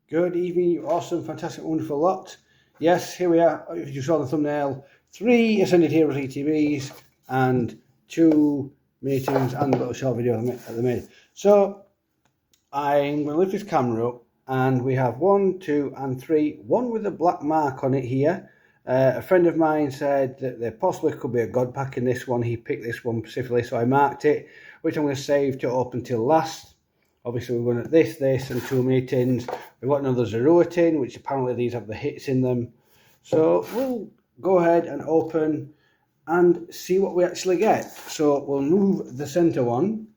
Good evening, you awesome, fantastic, wonderful lot. Yes, here we are, if you saw the thumbnail, 3 Ascendant Heroes ETBs and 2 meetings and a little short video at the minute. So I'm going to lift this camera up and we have 1, 2 and 3, one with a black mark on it here. A friend of mine said that there possibly could be a God pack in this one. He picked this one specifically, so I marked it, which I'm going to save to open till last. Obviously we're going at this and 2 meetings. We've got another Zero tin, which apparently these have the hits in them. So we'll go ahead and open and see what we actually get. So we'll move the center one,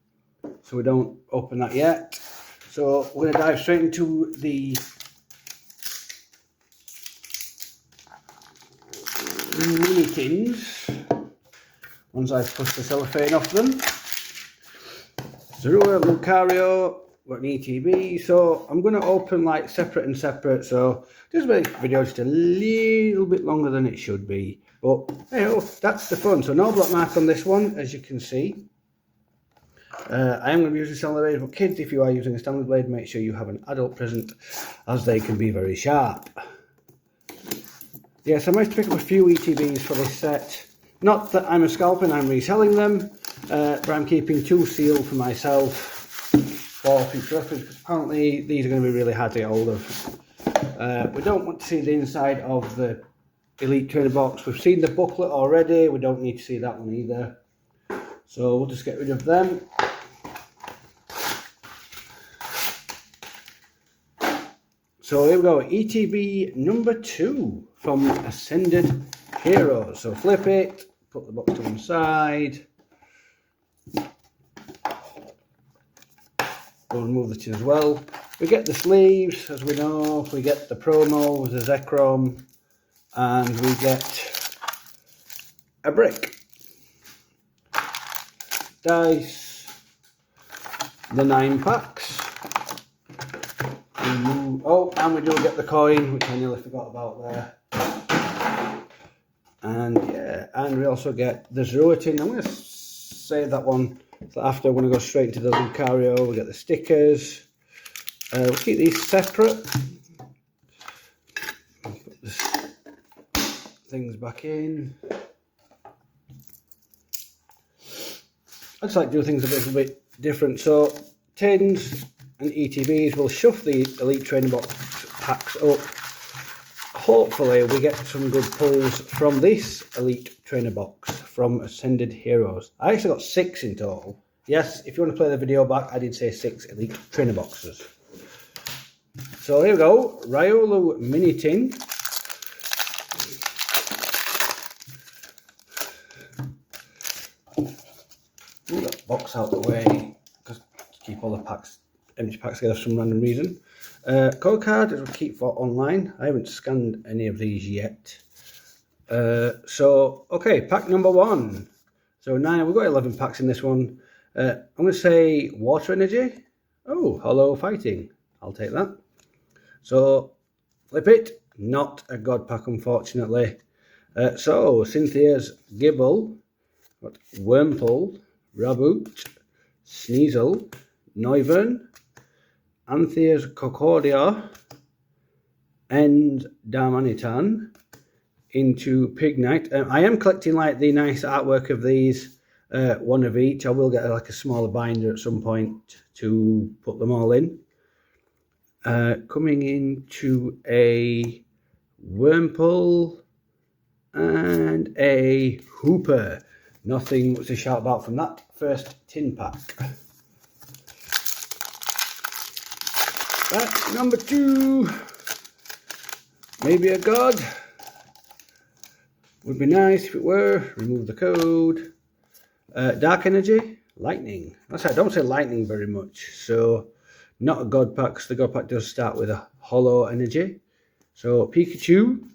so we don't open that yet. So we're going to dive straight into the mini tins. Once I've pushed the cellophane off them. Zero Lucario, got an ETB, so I'm going to open like separate and separate, so this video just a little bit longer than it should be, but hey, oh, that's the fun. So no black mark on this one, as you can see. I am going to be using standard blade, but kids, if you are using a standard blade, make sure you have an adult present, as they can be very sharp. Yes, I managed to pick up a few ETBs for this set. Not that I'm a scalper and I'm reselling them, but I'm keeping 2 sealed for myself for future reference, because apparently these are going to be really hard to get hold of. We don't want to see the inside of the Elite Trainer box. We've seen the booklet already, we don't need to see that one either. So we'll just get rid of them. So here we go, ETB number 2 from Ascendant Heroes. So flip it, put the box to one side. We'll remove the tin as well. We get the sleeves, as we know. We get the promo with the Zekrom, and we get a brick, dice, the 9 packs. Oh, and we do get the coin, which I nearly forgot about there. And yeah, and we also get the Zero tin. I'm going to save that one after. I'm going to go straight into the Lucario. We get the stickers. We'll keep these separate. Put this things back in. I just like to do things a little bit different. So tins and ETBs, will shove the Elite Trainer box packs up. Hopefully we get some good pulls from this Elite Trainer box from Ascended Heroes. I actually got 6 in total. Yes, if you want to play the video back, I did say 6 Elite Trainer boxes. So here we go, Riolu mini tin. Move that box out of the way, because to keep all the packs, empty packs together for some random reason. Code card is what I keep for online. I haven't scanned any of these yet. So, okay, pack number 1. So 9, we've got 11 packs in this one. I'm going to say Water Energy. Oh, Hollow Fighting. I'll take that. So, flip it. Not a God pack, unfortunately. So, Cynthia's Gibble, got Wurmple, Raboot, Sneasel, Noivern, Anthea's Concordia, and Darmanitan into Pignite. I am collecting like the nice artwork of these, 1 of each. I will get like a smaller binder at some point to put them all in. Coming into a Wurmple and a Hooper. Nothing much to shout about from that first tin pack. Pack number 2. Maybe a God. Would be nice if it were. Remove the code. Dark Energy, Lightning. That's right, I don't say Lightning very much. So, not a God pack, because the God pack does start with a Hollow Energy. So, Pikachu,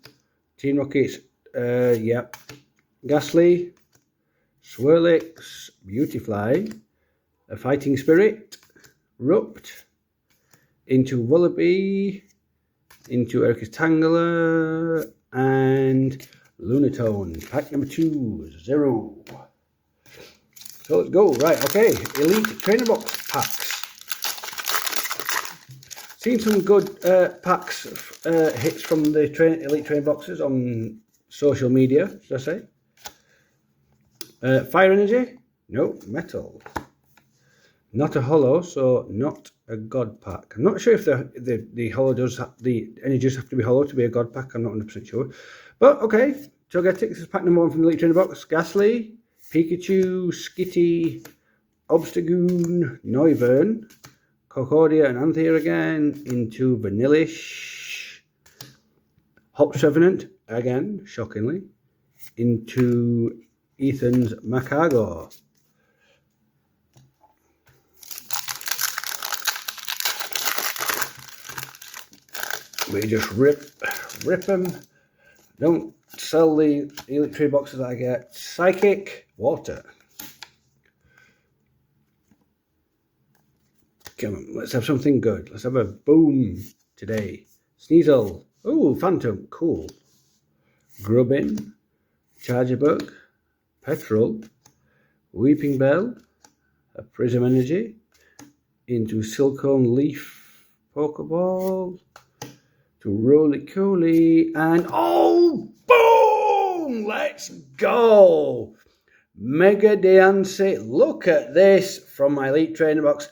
Team Rockets, yep. Ghastly, Swirlix, Beautifly, a Fighting Spirit, Rupt, into Vullaby, into Eric's Tangler, and Lunatone. Pack number 2, 0. So let's go. Right, okay. Elite Trainer Box packs. Seen some good packs, hits from the Elite Train boxes on social media, should I say. Fire energy? No. Metal. Not a holo, so not a god pack. I'm not sure if the holo does the energies have to be holo to be a god pack. I'm not 100% sure, but okay. Togetic. This is pack number 1 from the Elite Trainer box. Ghastly, Pikachu, Skitty, Obstagoon, Noivern, Concordia and Anthea again, into Vanillish, Hops Revenant again, shockingly, into Ethan's Macago. We just rip them. Don't sell the Elite Tree boxes that I get. Psychic, Water. Come on, let's have something good. Let's have a boom today. Sneasel. Oh, Phantom, cool. Grubbin, Chargerbug, Petrol, Weeping Bell, a Prism Energy, into Silicone Leaf Pokeball, to Roly-Coly, and oh, boom! Let's go! Mega Deancey. Look at this from my Elite Trainer box.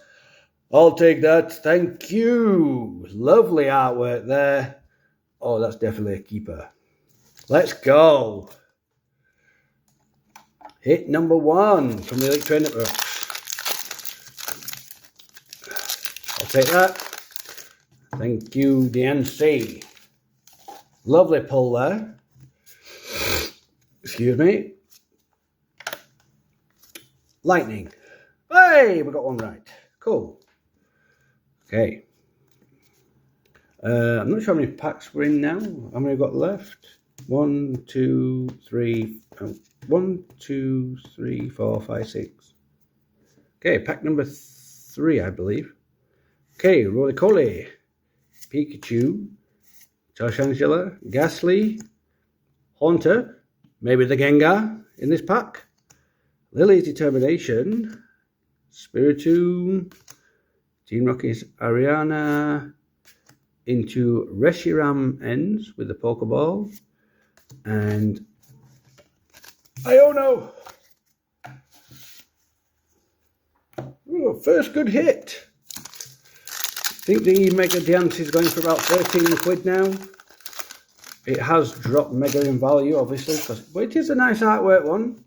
I'll take that, thank you. Lovely artwork there. Oh, that's definitely a keeper. Let's go. Hit number 1 from the Elite Trainer box. I'll take that. Thank you, DNC. Lovely pull there. Excuse me. Lightning. Hey, we got one right. Cool. Okay. I'm not sure how many packs we're in now. How many we've got left? 1, 2, 3. 1, 2, 3, 4, 5, 6. Okay, pack number 3, I believe. Okay, Roly-Coly, Pikachu, Charshangela, Ghastly, Haunter, maybe the Gengar in this pack, Lily's Determination, Spiritomb, Team Rocket's Ariana, into Reshiram ends with the Pokeball, and Iono. Ooh, first good hit. I think the Mega Dance is going for about 13 quid now. It has dropped mega in value, obviously, but it is a nice artwork one.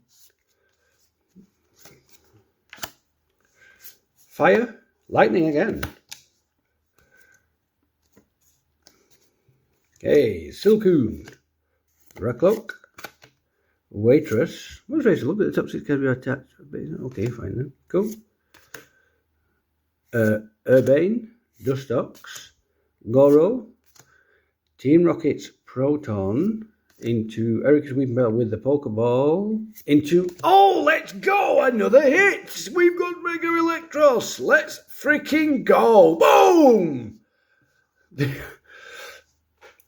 Fire, lightning again. Okay, Silcoon, Rakloak, Waitress. What's Waitress? Look at the top 6 can be attached. Okay, fine then. Cool. Urbane, Dustox, Goro, Team Rocket's Proton, into Eric's Weeping Bell with the Pokeball, into, oh, let's go, another hit! We've got Mega Electros, let's freaking go, boom!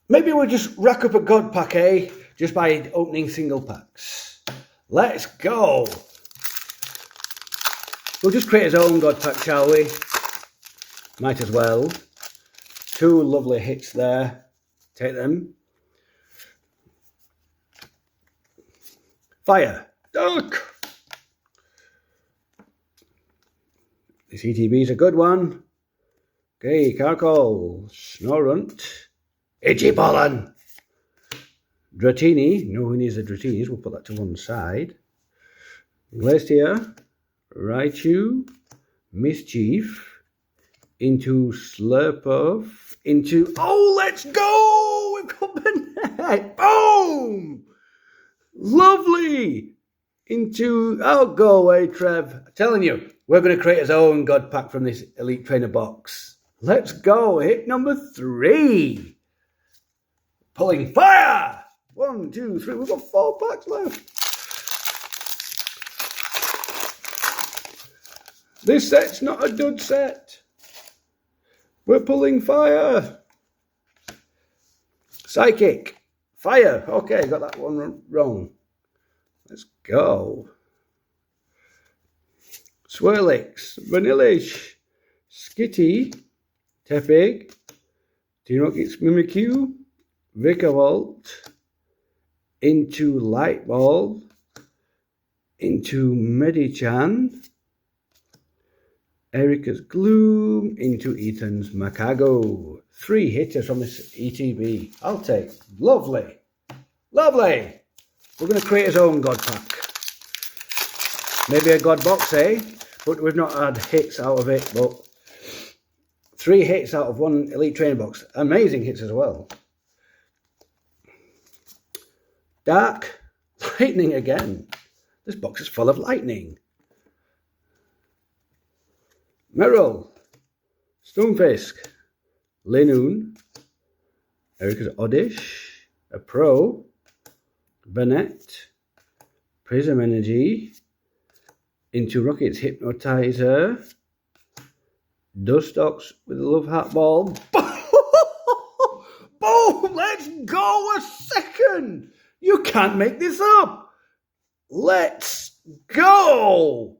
Maybe we'll just rack up a God pack, eh? Just by opening single packs. Let's go! We'll just create his own God pack, shall we? Might as well. 2 lovely hits there. Take them. Fire. Duck. This ETB is a good one. Okay, Carkol. Snorunt. Itchy Pollen. Dratini. No one needs the Dratinis. We'll put that to one side. Glacier. Raichu. Mischief. Into Slurpuff. Into, oh, let's go! We've got Banette. Boom! Lovely! Into, oh, go away, Trev. I'm telling you, we're going to create his own God pack from this Elite Trainer box. Let's go. Hit number 3. Pulling fire! 1, 2, 3. We've got 4 packs left. This set's not a dud set. We're pulling fire. Psychic. Fire. Okay, got that one wrong. Let's go. Swirlix. Vanillish. Skitty. Tepig. Team Rockets Mimikyu, Vikavolt, into Light Ball, into Medichan, Erica's Gloom, into Ethan's Macago. 3 hitters from this ETB. I'll take. Lovely. Lovely. We're going to create his own God pack. Maybe a God box, eh? But we've not had hits out of it. But 3 hits out of 1 Elite Trainer box. Amazing hits as well. Dark. Lightning again. This box is full of lightning. Merrill. Stonefisk. Linoon. Erica's Oddish. A Pro. Burnett. Prism Energy. Into Rockets Hypnotizer. Dustox with a Love Heart Ball. Boom! Let's go a second! You can't make this up! Let's go!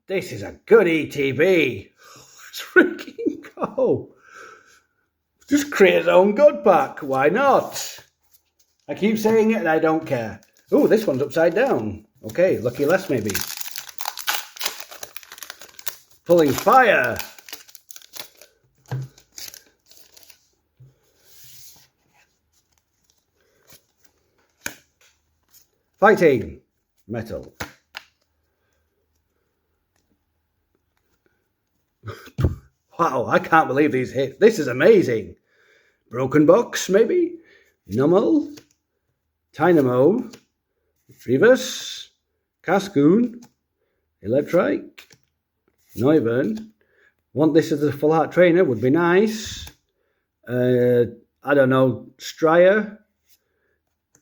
This is a good ETB. Let's freaking go. Just create his own God pack. Why not? I keep saying it and I don't care. Oh, this one's upside down. Okay, lucky less maybe. Pulling fire. Fighting. Metal. Wow, I can't believe these hits. This is amazing. Broken Box, maybe? Nummel. Dynamo. Retriever's. Cascoon. Electrike. Noivern. Want this as a full art trainer, would be nice. I don't know, Stryer.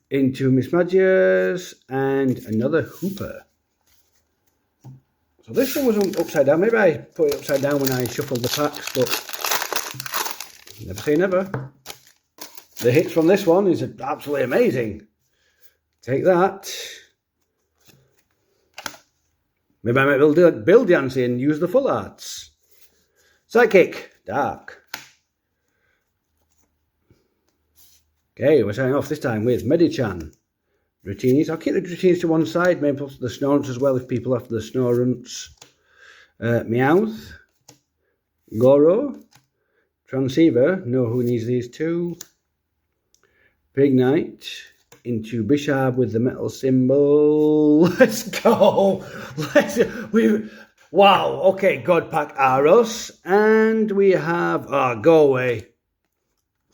Into Miss Magias. And another Hooper. So this one was upside down. Maybe I put it upside down when I shuffled the packs, but never say never. The hits from this one is absolutely amazing. Take that. Maybe I might build Yancy and use the full arts. Psychic. Dark. Okay, we're signing off this time with Medichan. Routinis. I'll keep the routinis to one side, maybe put the Snorunts as well if people after the Snorunts. Meowth. Goro. Transceiver. Know who needs these 2. Big Knight. Into Bishab with the metal symbol. Let's go. Wow. Okay, God pack Aros. And we have... go away.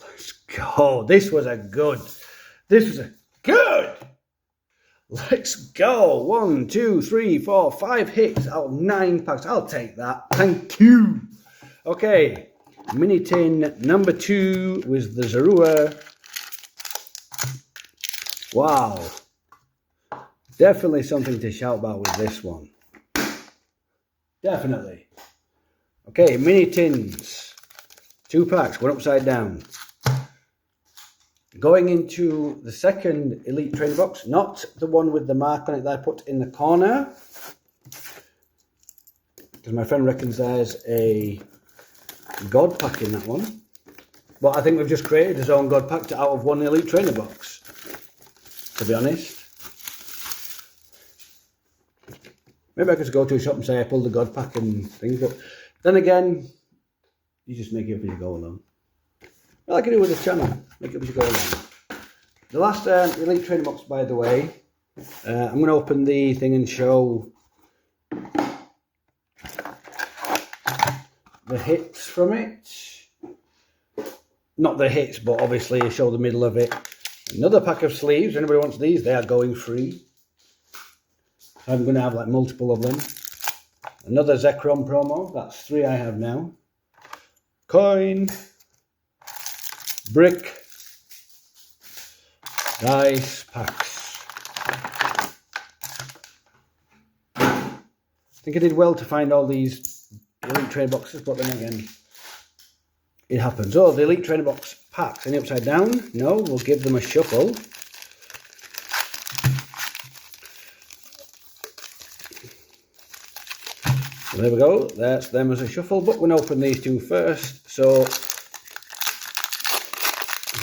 Let's go. This was a good... Let's go. 1, 2, 3, 4, 5 hits out of 9 packs. I'll take that. Thank you. Okay. Mini tin number 2 was the Zorua. Wow. Definitely something to shout about with this one. Definitely. Okay, mini tins. 2 packs, 1 upside down. Going into the second Elite Trainer box, not the one with the mark on it that I put in the corner, because my friend reckons there's a God pack in that one. But I think we've just created his own God pack out of 1 Elite Trainer box, to be honest. Maybe I could go to a shop and say I pulled the God pack and things, but then again, you just make it up as you go along. Well, I can do with this channel, make it up as you go along. The last Elite Trainer box, by the way, I'm going to open the thing and show the hits from it. Not the hits, but obviously show the middle of it. Another pack of sleeves. Anybody wants these? They are going free. I'm going to have like multiple of them. Another Zekrom promo. That's 3 I have now. Coin. Brick. Dice packs. I think I did well to find all these Elite Trainer boxes, but then again, it happens. Oh, the Elite Trainer box packs. Any upside down? No, we'll give them a shuffle. So there we go. That's them as a shuffle, but we're going to open these 2 first. So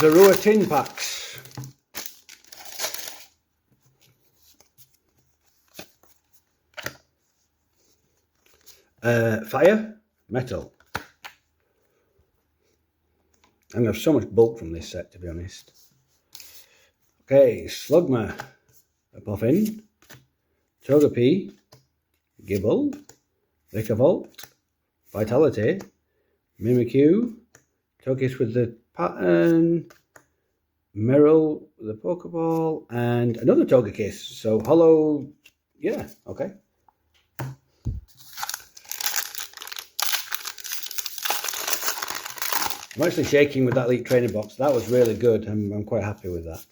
Zorua tin packs. Fire, metal. I'm going to have so much bulk from this set, to be honest. Okay, Slugma, a Puffin, Togepi, Gibble, Vikavolt, Vitality, Mimikyu, Togekiss with the pattern, Meryl with the Pokeball, and another Togekiss. So hollow, yeah, okay. I'm actually shaking with that Elite Trainer box. That was really good. I'm quite happy with that.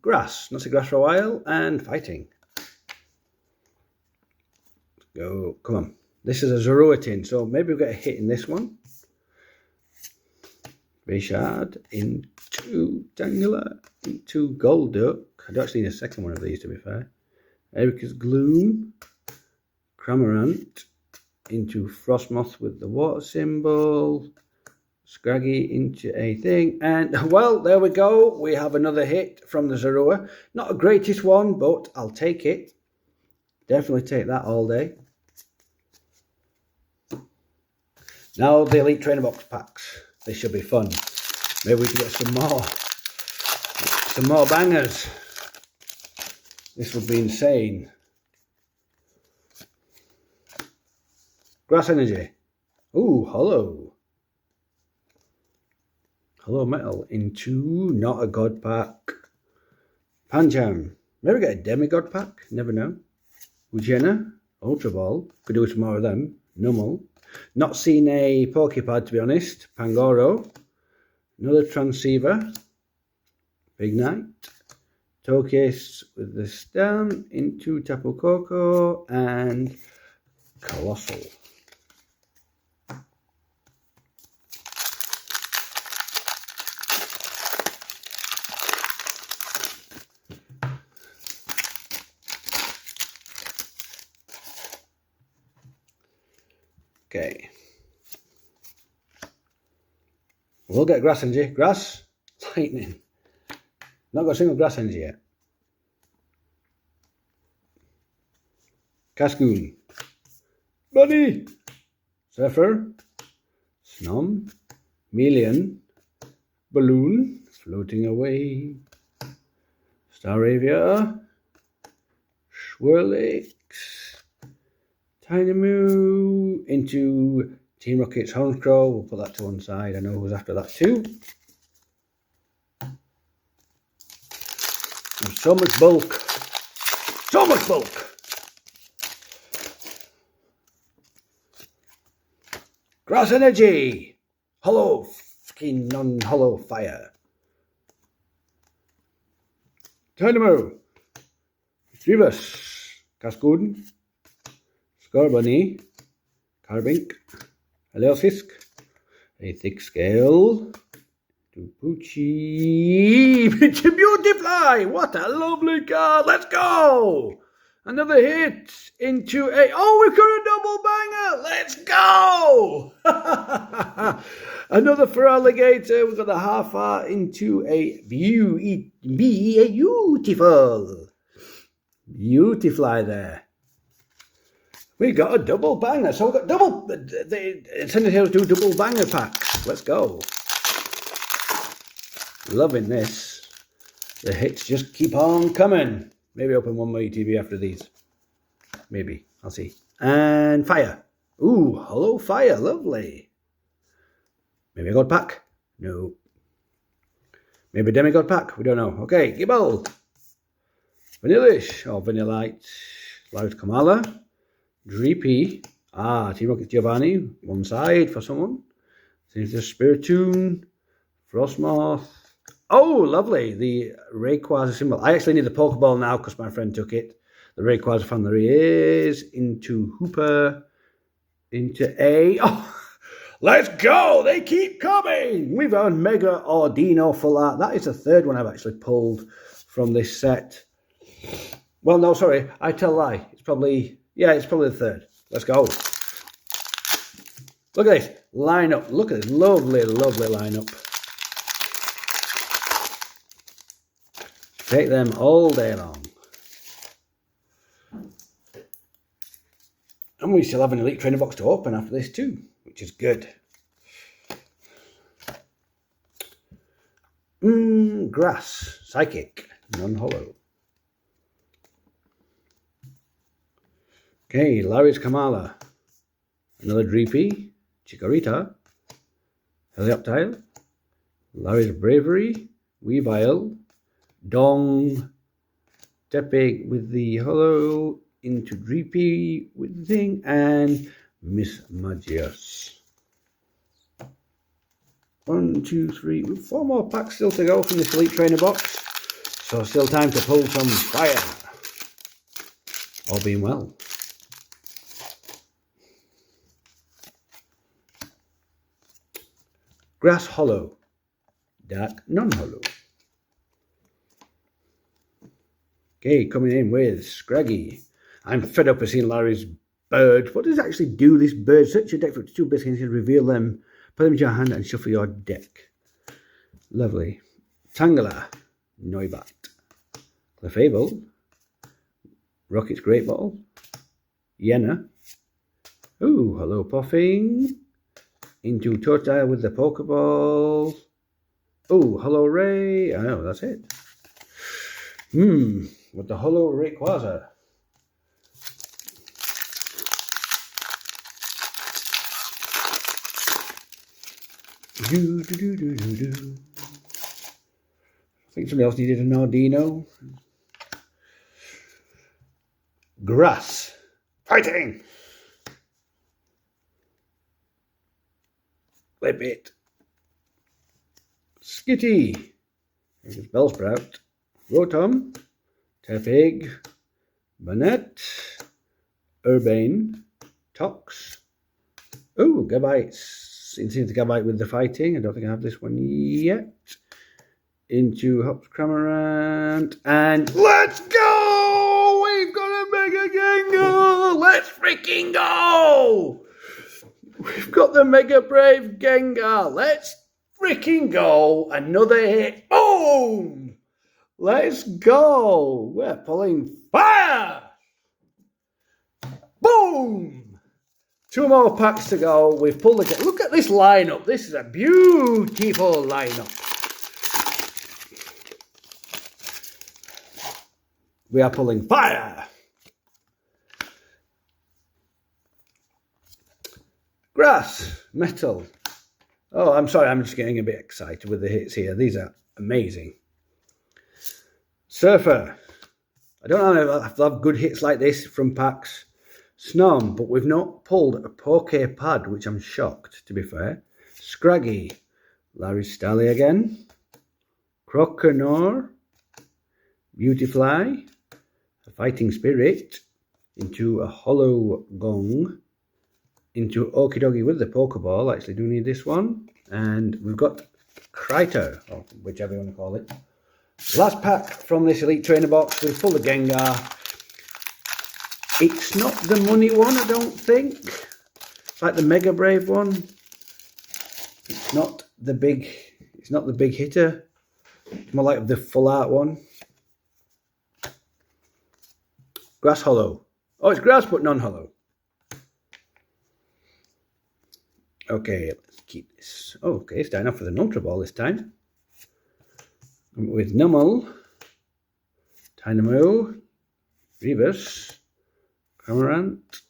Grass. Not see grass for a while. And fighting. Go. Come on. This is a Zorua tin, so maybe we'll get a hit in this one. Richard into Tangela, into Golduck. I don't actually need a second one of these, to be fair. Erica's Gloom. Cramorant into Frostmoth with the water symbol. Scraggy into a thing. And, well, there we go. We have another hit from the Zorua. Not the greatest one, but I'll take it. Definitely take that all day. Now the Elite Trainer Box packs. They should be fun. Maybe we can get some more. Some more bangers. This would be insane. Grass Energy. Ooh, hollow. Hollow metal into not a god pack. Pancham. Maybe get a demigod pack. Never know. Ujena. Ultra Ball. Could do some more of them. Numel. Not seen a Pokepad, to be honest. Pangoro. Another Transceiver. Big Knight. Togekiss with the stem into Tapu Koko and Colossal. Okay. We'll get Grass Energy. Grass. Lightning. Not got a single Grass Energy yet. Cascoon. Bunny. Surfer. Snom. Melian. Balloon. Floating away. Staravia. Swirlix. Tynamo into Team Rocket's Hornscrow. We'll put that to one side. I know who's after that too. There's so much bulk. So much bulk. Grass Energy. Hollow. Fucking non-hollow fire. Dynamo. Retrievus. Cascoon. Scorbunny. Carbink. Heliosisk. A thick scale. Tupuchi. It's a Beautifly. What a lovely card. Let's go. Another hit into a... Oh, we've got a double banger. Let's go. Another for Alligator. We've got a half art into a beautiful. Beautifly there. We got a double banger. So we've got double... Ascendant Heroes do double banger packs. Let's go. Loving this. The hits just keep on coming. Maybe open one more ETB after these. Maybe. I'll see. And fire. Ooh, hollow fire. Lovely. Maybe a god pack? No. Maybe a demigod pack? We don't know. Okay, Gibble. Vanillish or Vanillite. Loud Kamala. Dreepy. Ah, Team Rocket Giovanni. One side for someone. Seems to Spiritoon. Frostmoth. Oh, lovely. The Rayquaza symbol. I actually need the Pokeball now because my friend took it. The Rayquaza fan there he is. Into Hooper. Into a... Oh, let's go. They keep coming. We've earned Mega Ordino for that. That is the third one I've actually pulled from this set. Well, no, sorry. I tell a lie. It's probably... Yeah, it's probably the third. Let's go. Look at this lineup. Look at this lovely, lovely lineup. Take them all day long. And we still have an Elite Trainer box to open after this too, which is good. Grass, Psychic, non-hollow. Okay, Larry's Kamala. Another Dreepy, Chikorita, Helioptile, Larry's Bravery, Weavile, Dong, Tepig with the hollow, into Dreepy with the thing, and Miss Magius. 1, 2, 3, 4 more packs still to go from this Elite Trainer box. So still time to pull some fire. All being well. Grass Hollow, Dark Non-Hollow. Okay, coming in with Scraggy. I'm fed up of seeing Larry's bird. What does it actually do, this bird? Search your deck for 2 biscuits and reveal them. Put them into your hand and shuffle your deck. Lovely. Tangela, Noibat. Clefable, Rocket's Great Ball. Yenna. Ooh, hello Puffing. Into Totodile with the Pokeball. Oh, hello Ray. I know, that's it. With the hello Rayquaza. I think somebody else needed an Ardino. Grass. Fighting. Lippet. Skitty. There's Bellsprout. Rotom. Tepig. Banette. Urbane. Tox. Oh, Gabites. Into the Gabite with the fighting. I don't think I have this one yet. Into Hops Cramorant. And let's go! We've got a Mega Gengar! Let's freaking go! We've got the Mega Brave Gengar. Let's freaking go! Another hit. Boom! Let's go! We're pulling fire! Boom! 2 more packs to go. We've pulled the... Look at this lineup. This is a beautiful lineup. We are pulling fire. Grass, Metal. Oh, I'm sorry. I'm just getting a bit excited with the hits here. These are amazing. Surfer. I don't know if I have good hits like this from packs. Snom, but we've not pulled a Poke Pad, which I'm shocked, to be fair. Scraggy, Larry Stally again. Croconaw, Beautifly, a Fighting Spirit, into a Hollow Gong, into Okidogi with the Pokeball. I actually do need this one. And we've got Kryter, or whichever you want to call it. Last pack from this Elite Trainer box. We've pulled the Gengar. It's not the money one, I don't think. It's like the Mega Brave one. It's not the big hitter. It's more like the full art one. Grass Hollow. Oh, it's grass but non-hollow. Okay, let's keep this. Oh, okay, starting off with an Ultra Ball this time. With Numel, Dynamo, Rebus, Cramorant,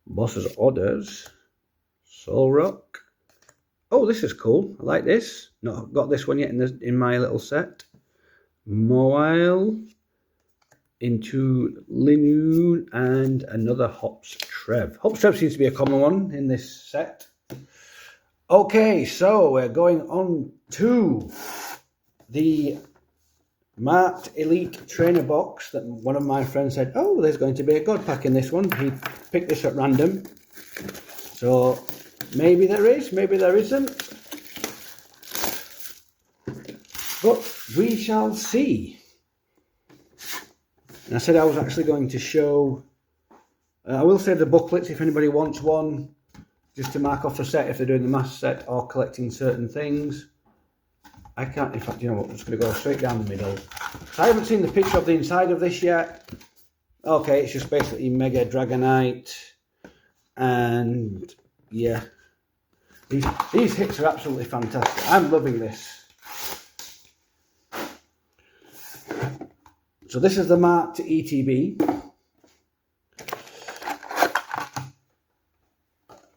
Boss's Orders, Solrock. Oh, this is cool. I like this. Not got this one yet in my little set. Mawile, into Linoon, and another Hops Trev. Hops Trev seems to be a common one in this set. Okay, so we're going on to the marked Elite Trainer box that one of my friends said, oh, there's going to be a God pack in this one. He picked this at random. So maybe there is, maybe there isn't. But we shall see. And I said I was actually going to show, I will say the booklets if anybody wants one. just to mark off the set if they're doing the mass set or collecting certain things. I can't, in fact, you know what, I'm just going to go straight down the middle. So I haven't seen the picture of the inside of this yet. Okay, it's just basically Mega Dragonite. And yeah, these hits are absolutely fantastic. I'm loving this. So this is the marked ETB.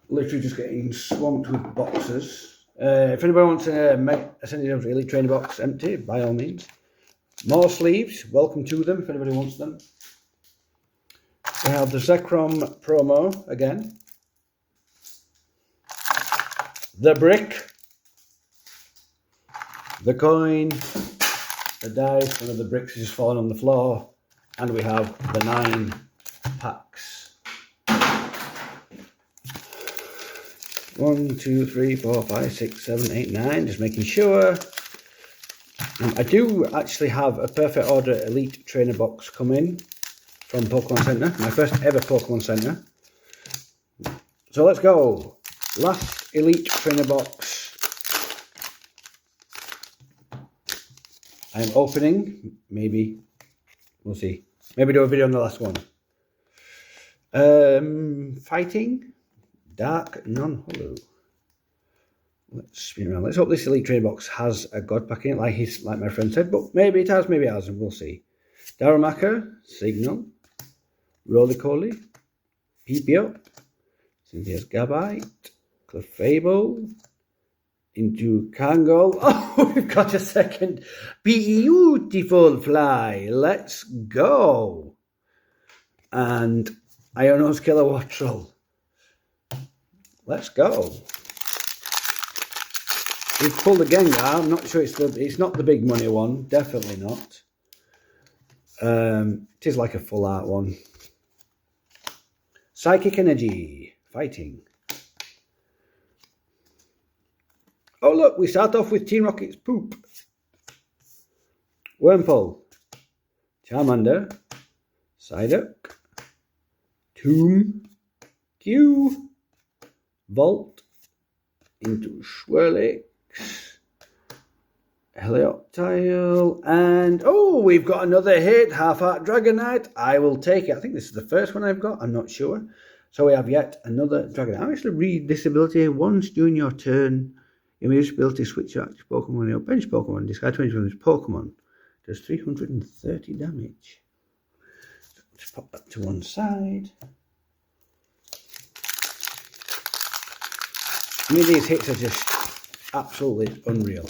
Literally just getting swamped with boxes. If anybody wants a Ascendant Elite Trainer box empty, by all means. More sleeves, welcome to them if anybody wants them. We have the Zekrom promo again. The brick. The coin. The dice. One of the bricks is falling on the floor. And we have the 9 packs. 1, 2, 3, 4, 5, 6, 7, 8, 9. Just making sure. I do actually have a Perfect Order Elite Trainer box coming from Pokemon Center. My first ever Pokemon Center. So let's go. Last Elite Trainer box. I'm opening. Maybe. We'll see. Maybe do a video on the last one. Fighting. Dark non-hollow. Let's spin around. Let's hope this Elite Trainer box has a God pack in it, like my friend said, but maybe it has, maybe it hasn't. We'll see. Darumaka, Signal, Roly-Coly, Peepio, Cynthia's Gabite, Clefable, into Kangol. Oh, we've got a second beautiful fly. Let's go. And Iono's Kilowattrel. Let's go. We've pulled a Gengar. I'm not sure it's not the big money one. Definitely not. It is like a full art one. Psychic Energy. Fighting. Oh look, we start off with Team Rocket's poop. Wurmple. Charmander. Psyduck. Tomb. Q. Volt. Into Swirlix. Helioptile, and oh, we've got another hit, Half-Heart Dragonite. I will take it. I think this is the first one I've got, I'm not sure. So we have yet another Dragonite. I'll actually read this ability. Once during your turn, you may use ability switch your active Pokemon, your bench Pokemon, discard 20 from this Pokemon. Does 330 damage. Just pop that to one side. I mean, these hits are just absolutely unreal.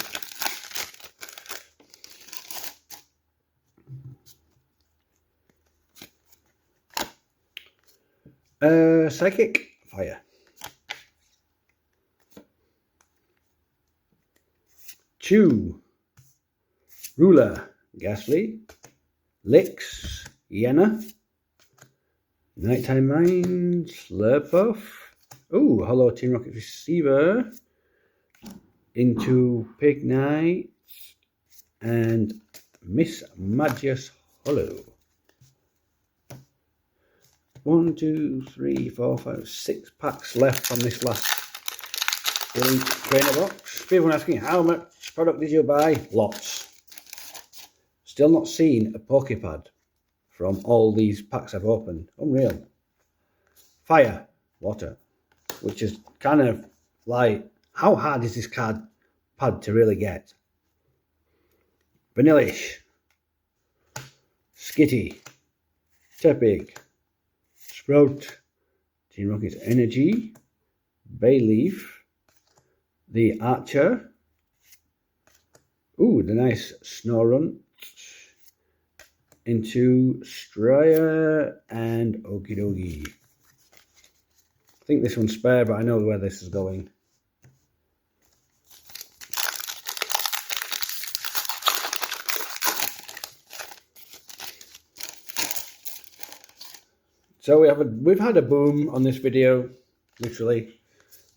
Psychic Fire. Chew. Ruler. Ghastly. Licks. Yenna. Nighttime Mind. Slurpuff. Oh, hello, Team Rocket Receiver. Into Pig Knight. And Miss Magius Hollow. 1, 2, 3, 4, 5, 6 packs left from this last Elite Trainer box. People asking, how much product did you buy? Lots. Still not seen a Pokepad from all these packs I've opened. Unreal. Fire. Water. Which is kind of like, how hard is this card pad to really get? Vanillish. Skitty. Tepig. Sprout. Team Rocket's Energy. Bayleaf. The Archer. Ooh, the nice Snorunt. Into Stryer and Okie Dokie. I think this one's spare, but I know where this is going. So we've had a boom on this video, literally.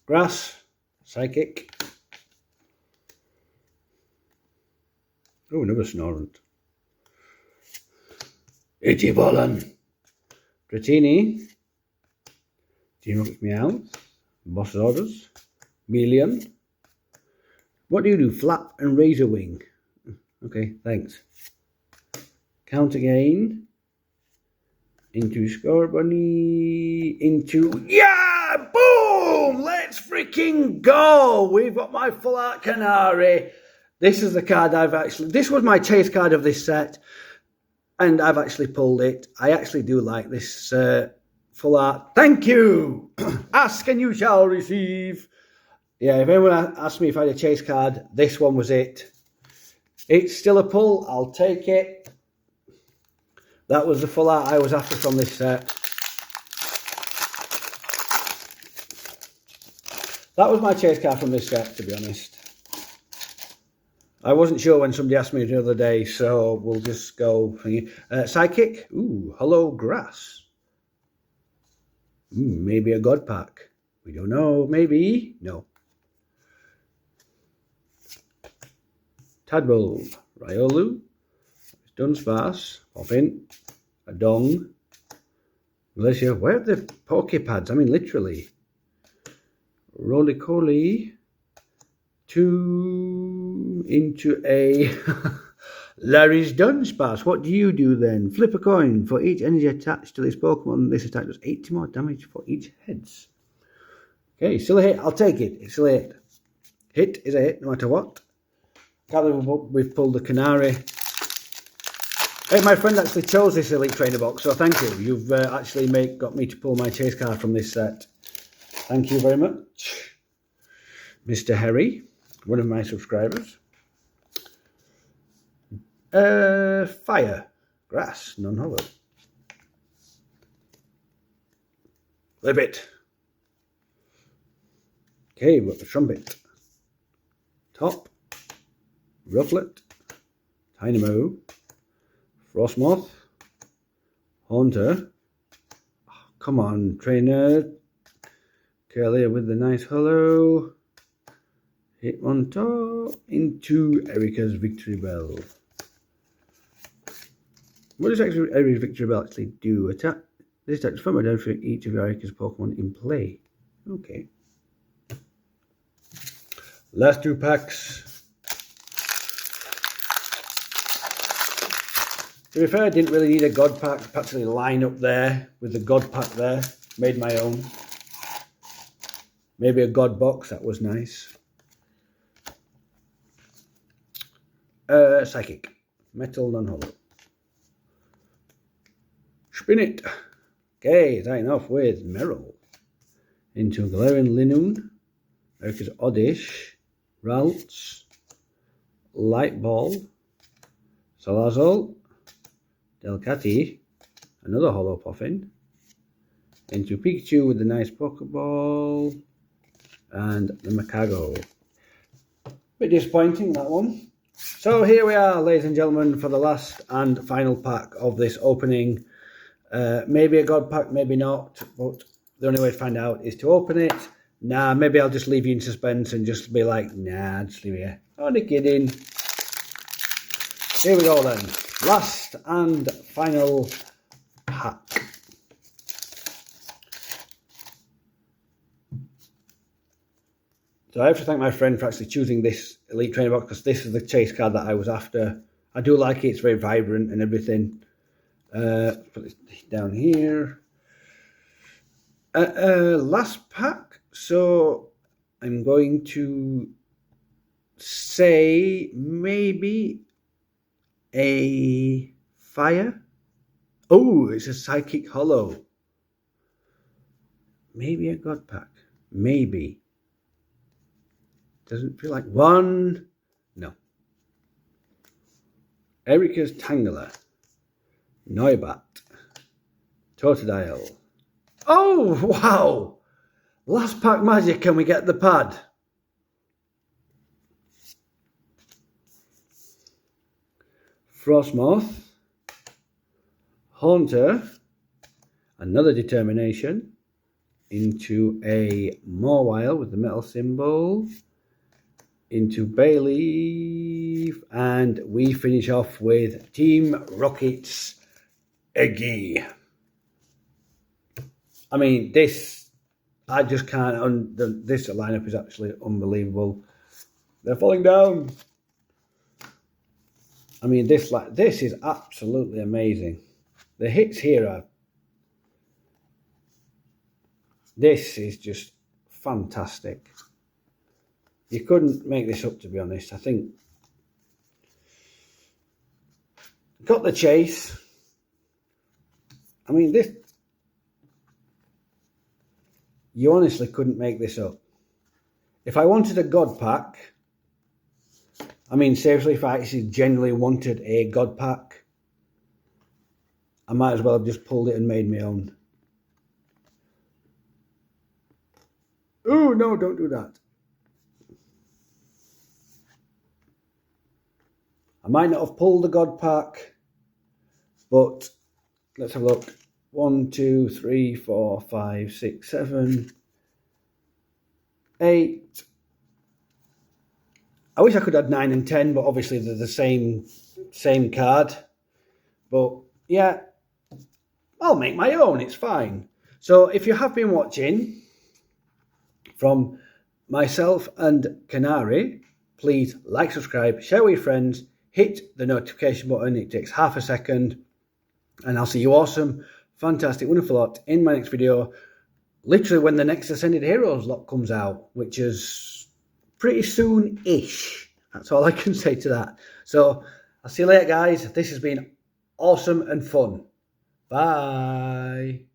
Grass, Psychic. Oh, another Snorunt. Itchybollen. Dratini. Team Rocket Meowth. Boss's Orders. Million. What do you do? Flap and razor wing. Okay, thanks. Count again. Into Score Bunny. Into... Yeah! Boom! Let's freaking go! We've got my full art Canary. This is the card I've actually... This was my chase card of this set. And I've actually pulled it. I actually do like this full art. Thank you! Ask and you shall receive. Yeah, if anyone asked me if I had a chase card, this one was it. It's still a pull. I'll take it. That was the full art I was after from this set. That was my chase card from this set, to be honest. I wasn't sure when somebody asked me the other day, so we'll just go. Psychic. Ooh, Hollow Grass. Maybe a God Pack. We don't know. Maybe. No. Tadpole. Riolu. Dunsparce. Poppin. A Dong. Militia. Where are the Pokepads? I mean, literally. Roly-Coly. 2 into a Larry's Dunsparce. What do you do then? Flip a coin. For each energy attached to this Pokemon, this attack does 80 more damage for each heads. Okay, still a hit. I'll take it. It's still a hit. Hit is a hit no matter what. Can't believe we've pulled the Canary. Hey, my friend actually chose this Elite Trainer box, so thank you. You've actually got me to pull my chase card from this set. Thank you very much, Mr. Harry, one of my subscribers. Fire. Grass. Non-hollow. Libbit. Okay, we've got the Trumpet. Top. Rufflet. Tynamo. Frostmoth. Haunter. Oh, come on, trainer. Curlier with the nice hollow. Hit on top. Into Erica's Victory Bell. What does actually Erica's Victory Bell actually do? Attack. This attack is from down for each of Erica's Pokemon in play. Okay. Last 2 packs. To be fair, I didn't really need a God Pack. I actually line up there with the God Pack there. Made my own. Maybe a God Box. That was nice. Psychic. Metal non-hollow. Spin it. Okay, starting off with Meryl. Into Galarian Linoon. Erica's Oddish. Ralts. Light Ball. Salazzle. Delcatty, another hollow Puffin, into Pikachu with the nice Pokeball, and the Macago. Bit disappointing, that one. So here we are, ladies and gentlemen, for the last and final pack of this opening. Maybe a God Pack, maybe not, but the only way to find out is to open it. Nah, maybe I'll just leave you in suspense and just be like, nah, just leave you. Only kidding. Here we go then. Last and final pack. So I have to thank my friend for actually choosing this Elite Trainer box, because this is the chase card that I was after. I do like it, it's very vibrant and everything. Put this down here. Last pack. So I'm going to say maybe a fire. Oh, it's a Psychic Hollow. Maybe a God Pack. Maybe. Doesn't feel like one. No. Erica's Tangela. Noibat. Totodile. Oh, wow. Last pack magic. Can we get the pad? Frostmoth, Haunter, another Determination, into a Mawile with the metal symbol, into Bayleaf, and we finish off with Team Rocket's Eggy. I mean, this, I just can't. This lineup is actually unbelievable. They're falling down. I mean, this is absolutely amazing. The hits here are. This is just fantastic. You couldn't make this up, to be honest. I think got the chase. I mean, this. You honestly couldn't make this up. If I wanted a God pack, I mean, seriously, if I actually genuinely wanted a God pack, I might as well have just pulled it and made my own. Oh, no, don't do that. I might not have pulled the God pack, but let's have a look. 1, 2, 3, 4, 5, 6, 7, 8. I wish I could add 9 and 10, but obviously they're the same card. But yeah, I'll make my own. It's fine. So if you have been watching from myself and Canary, please like, subscribe, share with your friends, hit the notification button. It takes half a second. And I'll see you awesome, fantastic, wonderful lot in my next video. Literally when the next Ascended Heroes lot comes out, which is pretty soon-ish. That's all I can say to that. So I'll see you later, guys. This has been awesome and fun. Bye.